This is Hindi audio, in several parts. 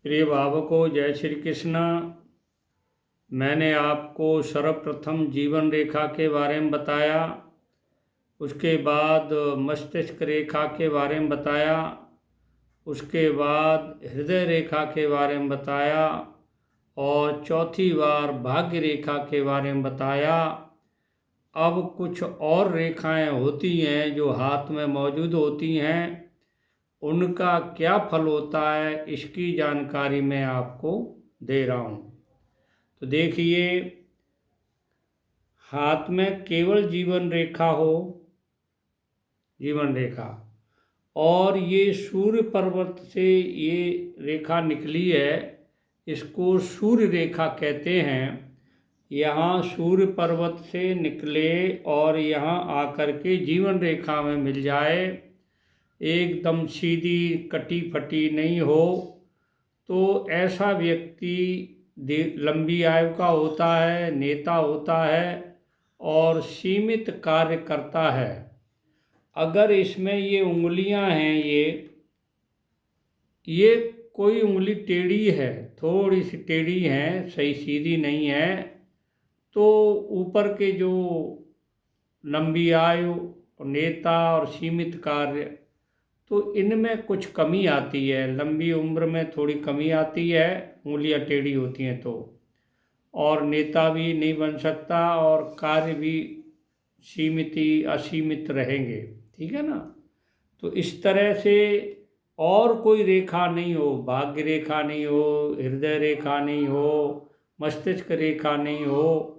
प्रिय भावकों, जय श्री कृष्ण। मैंने आपको सर्वप्रथम जीवन रेखा के बारे में बताया, उसके बाद मस्तिष्क रेखा के बारे में बताया, उसके बाद हृदय रेखा के बारे में बताया और चौथी बार भाग्य रेखा के बारे में बताया। अब कुछ और रेखाएं होती हैं जो हाथ में मौजूद होती हैं, उनका क्या फल होता है इसकी जानकारी मैं आपको दे रहा हूँ। तो देखिए, हाथ में केवल जीवन रेखा हो, जीवन रेखा, और ये सूर्य पर्वत से ये रेखा निकली है, इसको सूर्य रेखा कहते हैं। यहाँ सूर्य पर्वत से निकले और यहाँ आकर के जीवन रेखा में मिल जाए, एकदम सीधी कटी फटी नहीं हो, तो ऐसा व्यक्ति लंबी आयु का होता है, नेता होता है और सीमित कार्य करता है। अगर इसमें ये उंगलियां हैं, ये कोई उंगली टेढ़ी है, थोड़ी सी टेढ़ी है, सही सीधी नहीं है, तो ऊपर के जो लंबी आयु, नेता और सीमित कार्य, तो इनमें कुछ कमी आती है। लंबी उम्र में थोड़ी कमी आती है, उंगलियां टेढ़ी होती हैं तो, और नेता भी नहीं बन सकता और कार्य भी सीमित ही असीमित रहेंगे, ठीक है ना। तो इस तरह से और कोई रेखा नहीं हो, भाग्य रेखा नहीं हो, हृदय रेखा नहीं हो, मस्तिष्क रेखा नहीं हो,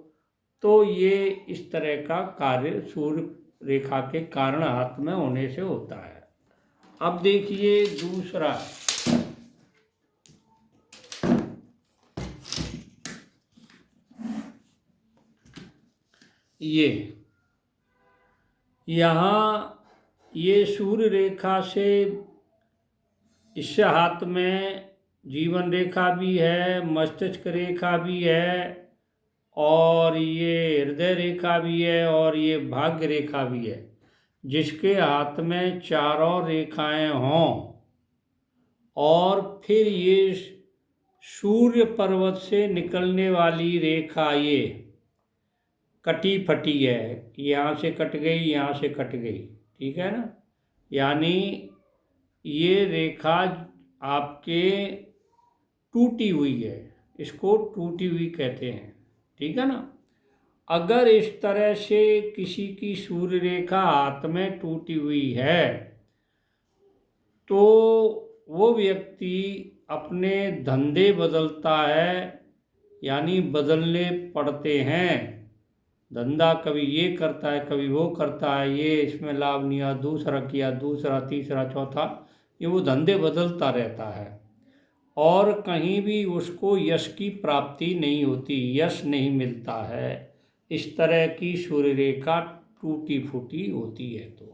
तो ये इस तरह का कार्य सूर्य रेखा के कारण हाथ में होने से होता है। अब देखिए दूसरा, ये यहाँ ये सूर्य रेखा से, इस हाथ में जीवन रेखा भी है, मस्तिष्क रेखा भी है, और ये हृदय रेखा भी है, और ये भाग्य रेखा भी है। जिसके हाथ में चारों रेखाएं हों और फिर ये सूर्य पर्वत से निकलने वाली रेखा ये कटी फटी है, यहाँ से कट गई, यहाँ से कट गई, ठीक है ना। यानी ये रेखा आपके टूटी हुई है, इसको टूटी हुई कहते हैं, ठीक है ना। अगर इस तरह से किसी की सूर्य रेखा हाथ में टूटी हुई है, तो वो व्यक्ति अपने धंधे बदलता है, यानी बदलने पड़ते हैं। धंधा कभी ये करता है, कभी वो करता है, ये इसमें लाभ नहीं आया, दूसरा किया, दूसरा, तीसरा, चौथा, ये वो धंधे बदलता रहता है और कहीं भी उसको यश की प्राप्ति नहीं होती, यश नहीं मिलता है। इस तरह की सूर्य रेखा टूटी फूटी होती है। तो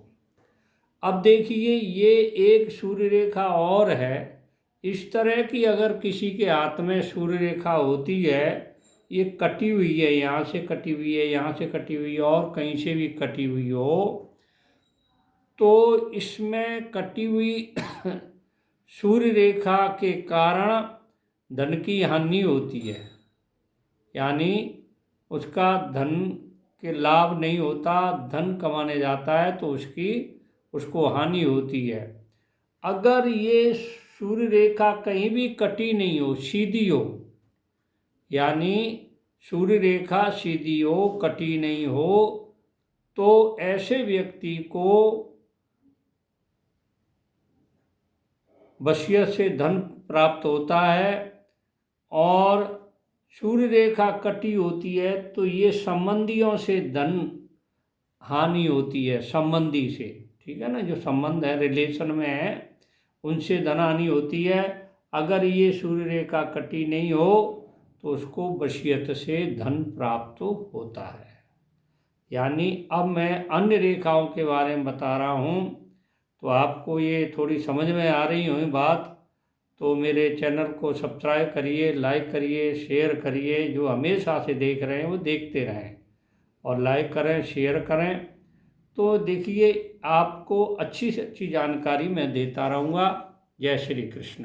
अब देखिए, ये एक सूर्य रेखा और है। इस तरह की अगर किसी के हाथ में सूर्य रेखा होती है, ये कटी हुई है, यहाँ से कटी हुई है, यहाँ से कटी हुई है, और कहीं से भी कटी हुई हो, तो इसमें कटी हुई सूर्य रेखा के कारण धन की हानि होती है, यानी उसका धन के लाभ नहीं होता, धन कमाने जाता है तो उसको हानि होती है। अगर ये सूर्य रेखा कहीं भी कटी नहीं हो, सीधी हो, यानी सूर्य रेखा सीधी हो, कटी नहीं हो, तो ऐसे व्यक्ति को वसीयत से धन प्राप्त होता है। और सूर्य रेखा कटी होती है तो ये संबंधियों से धन हानि होती है, संबंधी से, ठीक है ना, जो संबंध है, रिलेशन में है, उनसे धन हानि होती है। अगर ये सूर्य रेखा कटी नहीं हो तो उसको वसीयत से धन प्राप्त होता है। यानी अब मैं अन्य रेखाओं के बारे में बता रहा हूँ, तो आपको ये थोड़ी समझ में आ रही होगी बात, तो मेरे चैनल को सब्सक्राइब करिए, लाइक करिए, शेयर करिए। जो हमेशा से देख रहे हैं वो देखते रहें और लाइक करें, शेयर करें। तो देखिए, आपको अच्छी से अच्छी जानकारी मैं देता रहूँगा। जय श्री कृष्ण।